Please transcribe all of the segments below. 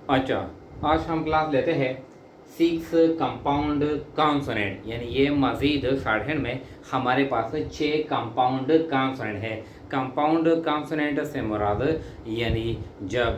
अच्छा, आज हम क्लास लेते हैं सिक्स कंपाउंड कॉन्सोनेंट, यानी ये मजीद शॉर्टहैंड में हमारे पास 6 कंपाउंड कॉन्सोनेंट है। कंपाउंड कॉन्सोनेंट से मुराद यानी जब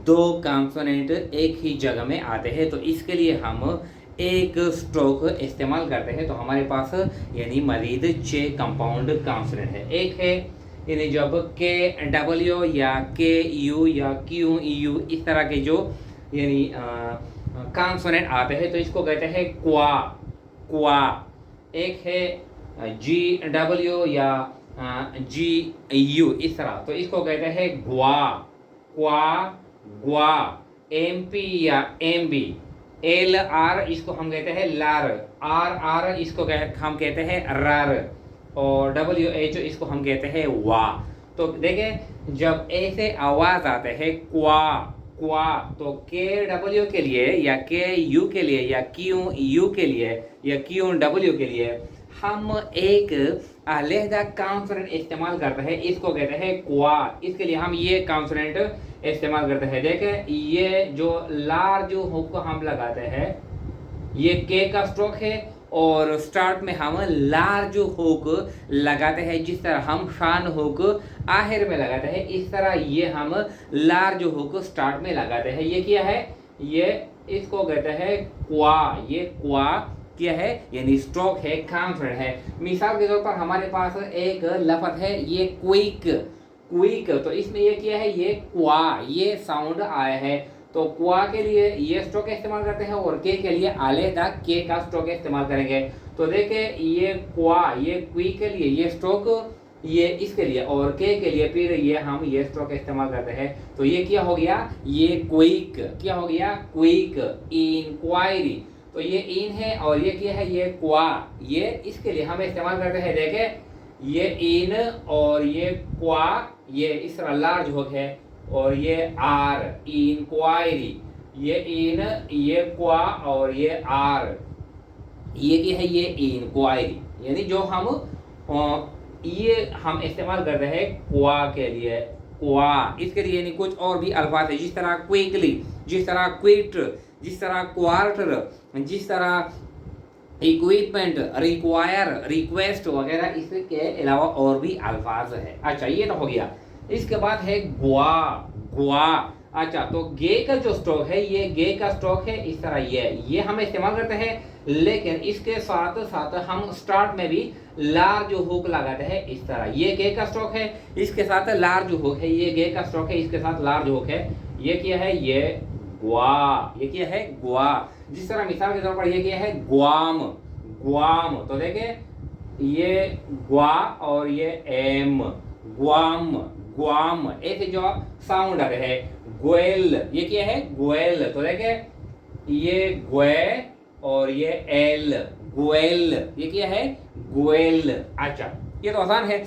दो कॉन्सोनेंट एक ही जगह में आते हैं तो इसके लिए हम एक स्ट्रोक इस्तेमाल करते हैं। तो हमारे पास यानी मजीद 6 कंपाउंड कॉन्सोनेंट है। एक है यानी जब के डब्ल्यू या के यू या क्यू यू इस तरह के जो यानी कॉन्सोनेंट आते हैं तो इसको कहते हैं क्वा क्वा। एक है जी डब्ल्यू या जी यू इस तरह, तो इसको कहते हैं ग्वा क्वा ग्वा। एम पी या एम बी, एल आर इसको हम कहते हैं लार, आर आर इसको हम कहते हैं रर, और डब्ल्यू एच इसको हम कहते हैं वा। तो देखें जब ऐसे आवाज आते हैं क्वा क्वा, तो के डब्ल्यू के लिए या के यू के लिए या क्यू यू के लिए या क्यू डब्ल्यू के लिए हम एक अलहदा कॉन्सोनेंट इस्तेमाल करते हैं, इसको कहते हैं क्वा। इसके लिए हम ये कॉन्सोनेंट इस्तेमाल करते हैं। देखें ये जो लार जो हुक हम लगाते हैं ये के का स्ट्रोक है, और स्टार्ट में हम लार जो हुक लगाते हैं, जिस तरह हम शान हुक आखिर में लगाते हैं इस तरह ये हम लार जो हुक स्टार्ट में लगाते हैं। ये क्या है? ये इसको कहते हैं क्वा। ये क्वा क्या है? यानी स्ट्रोक है, कॉन्सोनेंट है। मिसाल के तौर पर हमारे पास एक लफ्ज है ये क्विक क्विक, तो इसमें ये क्या है? ये क्वा, ये साउंड आया है। तो क्वा के लिए ये स्ट्रोक इस्तेमाल करते हैं और के लिए अलहदा के का स्ट्रोक इस्तेमाल करेंगे। तो देखे ये क्वा, ये क्विक के लिए ये स्ट्रोक, ये इसके लिए, और के लिए फिर ये हम ये स्ट्रोक इस्तेमाल करते हैं। तो ये क्या हो गया? ये क्विक। क्या हो गया? क्विक। इंक्वायरी, तो ये इन है, और ये क्या है? ये क्वा। ये इसके लिए हम इस्तेमाल करते हैं। देखे ये इन और ये क्वा, ये इस तरह लार्ज हो है, और ये आर इंक्वायरी, ये इन ये क्वा और ये आर, ये क्या है? ये इंक्वायरी। यानी जो हम ये हम इस्तेमाल करते हैं क्वा के लिए क्वा। इसके लिए यानी कुछ और भी अल्फाज है, जिस तरह क्विकली, जिस तरह क्विट, जिस तरह क्वार्टर, जिस तरह इक्विपमेंट, रिक्वायर, रिक्वेस्ट वगैरह, इसके अलावा और भी अल्फाज है। अच्छा ये तो हो गया। इसके बाद है ग्वा ग्वा। अच्छा तो गे का जो स्ट्रोक है ये गे का स्ट्रोक है इस तरह, ये हम इस्तेमाल करते हैं, लेकिन इसके साथ साथ हम स्टार्ट में भी लार जो हुक लगाते हैं इस तरह। ये गे का स्ट्रोक है, इसके साथ लार जो हुक है, ये गे का स्ट्रोक है, इसके साथ लार जो हुक है। ये क्या है? ये ग्वा। ये क्या है? ग्वा। जिस तरह मिसाल के तौर पर ये क्या है? ग्वाम ग्वाम। तो देखें ये ग्वा और ये एम, ग्वाम ग्वाम, ऐसे जो साउंड आ रहे हैं। ग्वेल, ये क्या है? ग्वेल। तो देखें ये ग्वे और ये एल, ग्वेल। ये क्या है? ग्वेल। अच्छा ये तो आसान है।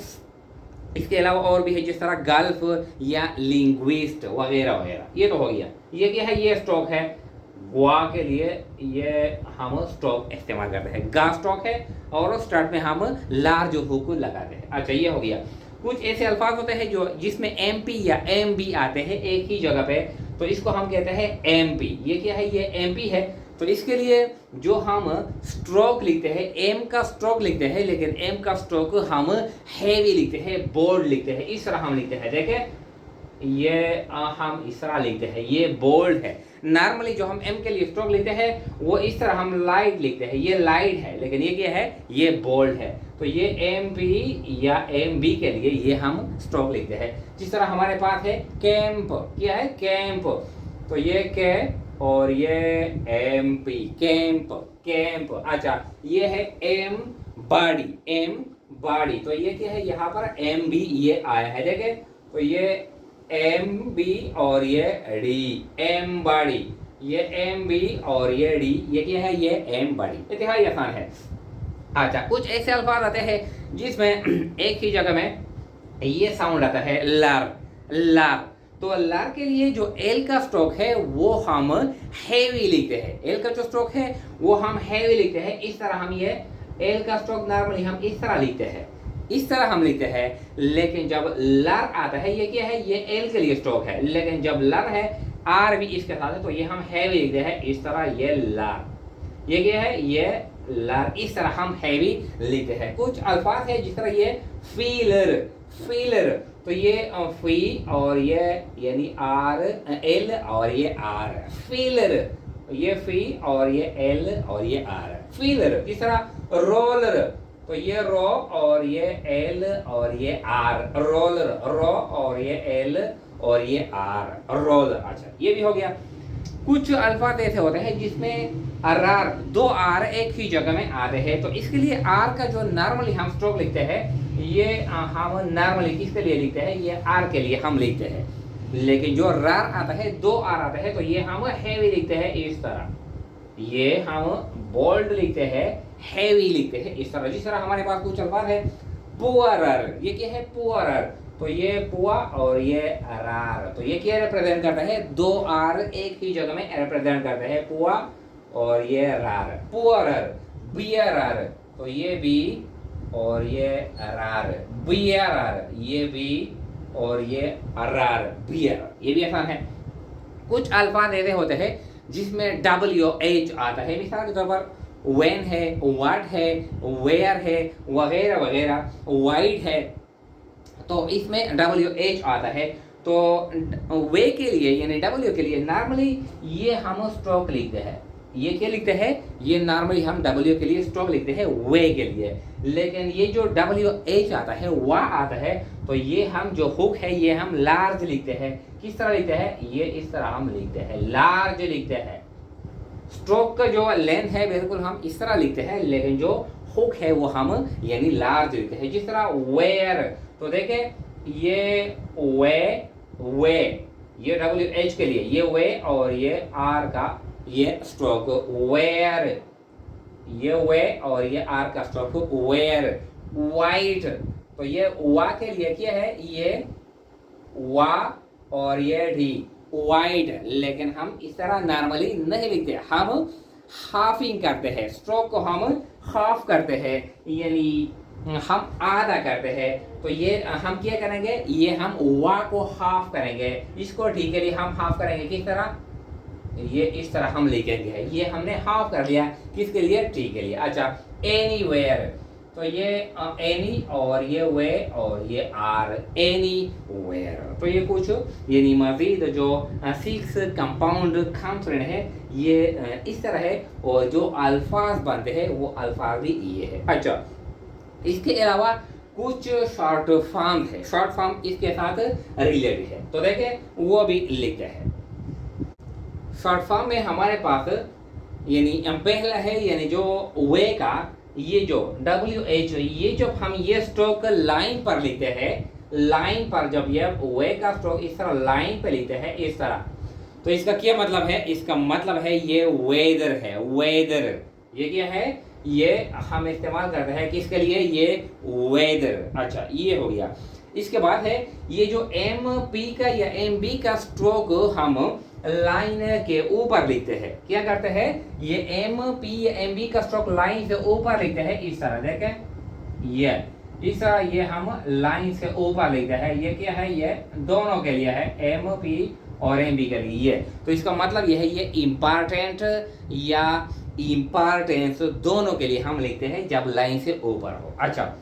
इसके अलावा और भी है, जिस तरह गल्फ या लिंग्विस्ट वगैरह वगैरह। ये तो हो गया। ये क्या है? ये स्ट्रोक है। ग्वा के लिए ये हम स्ट्रोक इस्तेमाल करते हैं, गा स्ट्रोक है, और स्टार्ट में हम लार जो हुक लगाते हैं। अच्छा ये हो गया। कुछ ऐसे अल्फाज होते हैं जो जिसमें एम पी या एम बी आते हैं एक ही जगह पे, तो इसको हम कहते हैं एम पी। ये क्या है? ये एम पी है। तो इसके लिए जो हम स्ट्रोक लिखते हैं, एम का स्ट्रोक लिखते हैं, लेकिन एम का स्ट्रोक हम हैवी लिखते हैं, बोल्ड लिखते हैं, इस तरह हम लिखते हैं। देखें ये हम इस तरह लिखते हैं, ये बोल्ड है। नॉर्मली जो हम एम के लिए स्ट्रोक लिखते हैं वो इस तरह हम लाइट लिखते हैं, ये लाइट है, लेकिन ये क्या है? ये बोल्ड है। तो ये एम पी या एम बी के लिए ये हम स्ट्रोक लिखते हैं। जिस तरह हमारे पास है कैंप। क्या है? कैंप। तो ये के और ये एम पी, कैंप कैंप। अच्छा ये है एम बॉडी, एम बॉडी। तो ये क्या है? यहाँ पर एम बी ये आया है। देखे तो ये एम बी और ये डी, एम बॉडी। ये एम बी और ये डी, ये क्या है? ये एम बॉडी। इंतहाई आसान है। अच्छा कुछ ऐसे अल्फाज आते हैं जिसमें एक ही जगह में ये साउंड आता है लार लार। तो लार के लिए जो एल का स्ट्रोक है वो हम हैवी लिखते हैं। एल का जो स्ट्रोक है वो हम हैवी लिखते हैं। इस तरह हम ये एल का स्ट्रोक नॉर्मली हम इस तरह लिखते हैं, इस तरह हम लिखते हैं। लेकिन जब लर आता है, ये क्या है? ये एल के लिए स्ट्रोक है, लेकिन जब लर है आर भी इसके साथ है, तो ये हम हैवी लिखते हैं इस तरह, ये लार। ये क्या है, ये लार, इस तरह हम हैवी लिखते हैं। कुछ अल्फाज है जिस तरह ये फीलर, फीलर, तो ये फी और ये यानी आर एल और ये आर, फीलर, ये फी और ये एल और ये आर, फीलर। इस तरह रोलर, तो ये रो और ये एल और ये आर, रोलर, रो और ये एल और ये आर, रोलर। अच्छा, ये भी हो गया। कुछ अल्फाज ऐसे होते हैं जिसमें आर, दो आर एक ही जगह में आते हैं, तो इसके लिए आर का जो नॉर्मली हम स्ट्रोक लिखते हैं, ये हम नॉर्मली किसके लिए लिखते हैं, ये आर के लिए हम लिखते हैं। लेकिन जो रार आता है, दो आर आता है, तो ये हम हैवी लिखते हैं इस तरह, ये हम बोल्ड लिखते हैं, हैवी लिखते हैं इस तरह। जिस तरह हमारे पास कुछ अल्फाज है, पुअरर, ये क्या है, पुअरर, तो ये पुआ और ये रार, तो ये क्या रिप्रेजेंट करता है, दो आर एक ही जगह में रिप्रेजेंट करते हैं, पुआ और ये रार, पुअरर। बियरर, तो ये बी और ये रार, बियरर, ये बी और ये रार, बियर, ये भी आसान है। कुछ अल्फाज ऐसे होते हैं जिसमें WH आता है, मिसाल के तौर पर when है, what है, where है, वगैरह वगैरह, वाइड है, तो इसमें WH आता है। तो वे के लिए यानी W के लिए नॉर्मली ये हम स्ट्रोक लिखते हैं, ये क्या लिखते हैं, ये नॉर्मली हम W के लिए स्ट्रोक लिखते हैं वे के लिए। लेकिन ये जो WH आता है, वह आता है, तो ये हम जो हुक है ये हम लार्ज लिखते हैं। किस तरह लिखते हैं, ये इस तरह हम लिखते हैं, लार्ज लिखते हैं। स्ट्रोक का जो लेंथ है बिल्कुल हम इस तरह लिखते हैं, लेकिन जो हुक है वो हम यानी लार्ज लिखते हैं। जिस तरह वेयर, तो देखें ये वे, ये WH के लिए ये वे और ये आर का ये स्ट्रोक वेयर, ये वे और ये आर का स्ट्रोक वेयर। वाइट, तो ये वा के लिए क्या है, ये वा और ये डी, वाइड। लेकिन हम इस तरह नॉर्मली नहीं लिखते, हम हाफिंग करते हैं, स्ट्रोक को हम हाफ करते हैं, यानी हम आधा करते हैं। तो ये हम क्या करेंगे, ये हम वा को हाफ करेंगे, इसको डी के लिए हम हाफ करेंगे। किस तरह, ये इस तरह हम लिखेंगे, ये हमने हाफ कर लिया, किसके लिए, टी के लिए। अच्छा, एनीवेयर, तो ये एनी और ये वे और ये आर, एनीवेयर। तो ये कुछ यानी मजीद जो 6 कंपाउंड कॉन्सोनेंट है ये इस तरह है, और जो अल्फाज बनते हैं वो अल्फाज भी ये है। अच्छा, इसके अलावा कुछ शॉर्ट फॉर्म है, शॉर्ट फॉर्म इसके साथ रिलेटेड है, तो देखें वो भी लिखते हैं। शॉर्ट फॉर्म में हमारे पास यानी पहला है यानी जो वे का ये जो WH, ये जब हम ये स्ट्रोक लाइन पर लिखते हैं, लाइन पर जब ये वे का स्ट्रोक इस तरह लाइन पे लिखते हैं इस तरह, तो इसका क्या मतलब है, इसका मतलब है ये वेदर है, वेदर। ये क्या है, ये हम इस्तेमाल करते हैं किसके लिए, ये वेदर। अच्छा, ये हो गया। इसके बाद है ये जो MP का या MB का स्ट्रोक हम लाइन के ऊपर लिखते हैं, क्या करते हैं, ये MP या MB का स्ट्रोक लाइन से ऊपर लिखते हैं इस तरह, देखें ये इस तरह, ये हम लाइन से ऊपर लिखते हैं। ये क्या है, ये दोनों के लिए है, MP और MB के लिए। ये तो इसका मतलब ये है, ये इम्पॉर्टेंट या इम्पॉर्टेंस दोनों के लिए हम लिखते हैं जब लाइन से ऊपर हो। अच्छा,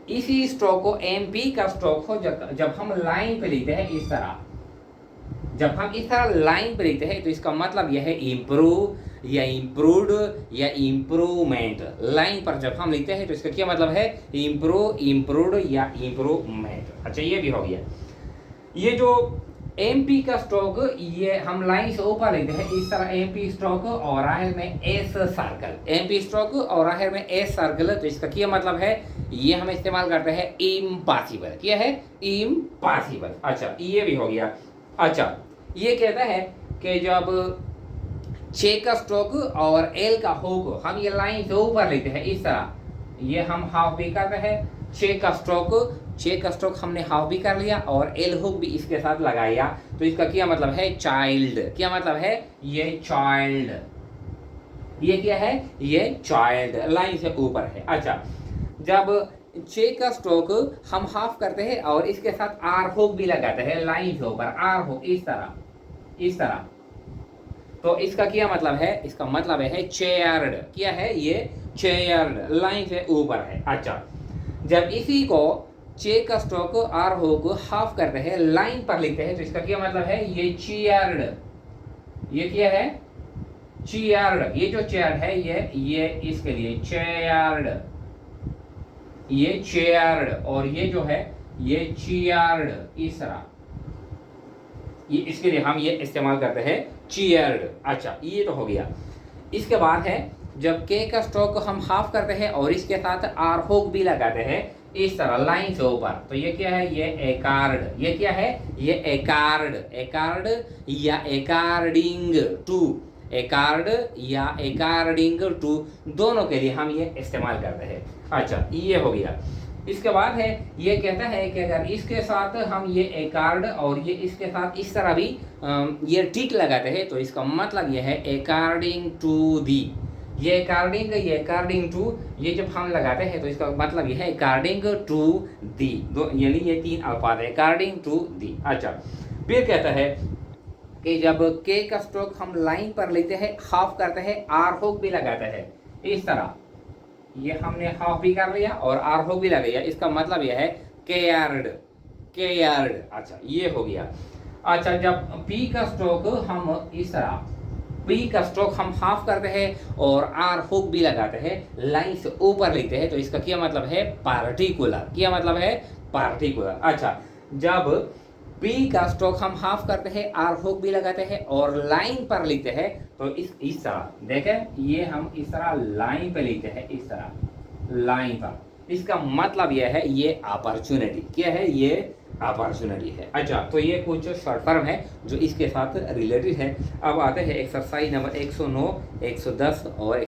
इसी स्ट्रोक को MP का स्ट्रोक हो जब हम लाइन पे लिखते हैं इस तरह, जब हम इस तरह लाइन पे लिखते हैं तो इसका मतलब यह है इम्प्रूव या इम्प्रूव्ड या इम्प्रूवमेंट। लाइन पर जब हम लिखते हैं तो इसका क्या मतलब है, इम्प्रूव, इम्प्रूव्ड या इम्प्रूवमेंट। अच्छा, ये भी हो गया। ये जो MP का स्ट्रोक ये हम लाइन से ऊपर लिखते हैं इस तरह, MP स्ट्रोक और आखिर में S सर्कल, MP स्ट्रोक और आखिर में S सर्कल, तो इसका क्या मतलब है, ये हम इस्तेमाल करते हैं इम्पॉसिबल। क्या है, इम्पॉसिबल। अच्छा, ये भी हो गया। अच्छा, ये कहता है कि जब J का स्ट्रोक और L का हुक हम ये लाइन से ऊपर लिखते हैं इस तरह, ये हम हाफ भी करते हैं। J का स्ट्रोक हमने हाफ भी कर लिया और L हुक भी इसके साथ लगाया, तो इसका क्या मतलब है, चाइल्ड। क्या मतलब है, ये चाइल्ड, ये क्या है, ये चाइल्ड, लाइन से ऊपर है। अच्छा, जब J का स्ट्रोक हम हाफ करते हैं और इसके साथ R हुक भी लगाते हैं लाइन के ऊपर, R हुक इस तरह, इस तरह, तो इसका क्या मतलब है, इसका मतलब है चेयर्ड, क्या है ये चेयर्ड, लाइन से ऊपर है। अच्छा, जब इसी को चे का स्ट्रोक आर हो को हाफ करते हैं, लाइन पर लिखते हैं, तो इसका क्या मतलब है ये चेयर्ड, ये क्या है चेयर्ड, ये जो चेयर्ड है ये इसके लिए चेयर्ड, ये चेयर्ड, और ये जो है ये चेयर्ड, इस तरह ये इसके लिए हम ये इस्तेमाल करते हैं चेयर्ड। अच्छा, ये तो हो गया। इसके बाद है जब के का स्ट्रोक हम हाफ करते हैं और इसके साथ आर होक भी लगाते हैं इस तरह लाइन से ऊपर, तो ये क्या है ये एकार्ड, ये क्या है ये एकार्ड, एकार्ड या एकार्डिंग टू, एकार्ड या एकार्डिंग टू, दोनों के लिए हम ये इस्तेमाल करते हैं। अच्छा, ये हो गया। इसके बाद है ये कहता है कि अगर इसके साथ हम ये एकार्ड और ये इसके साथ इस तरह भी ये टिक लगाते हैं, तो इसका मतलब ये है अकॉर्डिंग टू दी, ये अकॉर्डिंग ये अकॉर्डिंग टू, ये जब हम लगाते हैं तो इसका मतलब ये है अकॉर्डिंग टू दी, दो यानी ये तीन अल्फाज है अकॉर्डिंग टू दी। अच्छा, फिर कहता है कि जब के का स्ट्रोक हम लाइन पर लेते हैं, हाफ करते हैं, आर होक भी लगाते हैं इस तरह, ये हमने हाफ भी कर लिया और आर होक भी लगा लिया, इसका मतलब यह है केयर्ड, केयर्ड। अच्छा, ये हो गया। अच्छा, जब पी का स्ट्रोक हम इस तरह, पी का स्ट्रोक हम हाफ करते हैं और आर हुक भी लगाते हैं, लाइन से ऊपर लेते हैं, तो इसका क्या मतलब है पार्टिकुलर, क्या मतलब है पार्टिकुलर। अच्छा, जब पी का स्ट्रोक हम हाफ करते हैं, आर हुक भी लगाते हैं और लाइन पर लिखते हैं, तो इस तरह देखें, ये हम इस तरह लाइन पे लिखते हैं, इस तरह लाइन पर, इसका मतलब यह है ये अपॉर्चुनिटी, क्या है ये अपॉर्चुनिटी है। अच्छा, तो ये कुछ शॉर्ट फॉर्म है जो इसके साथ रिलेटेड है। अब आते हैं एक्सरसाइज नंबर 109, 110 और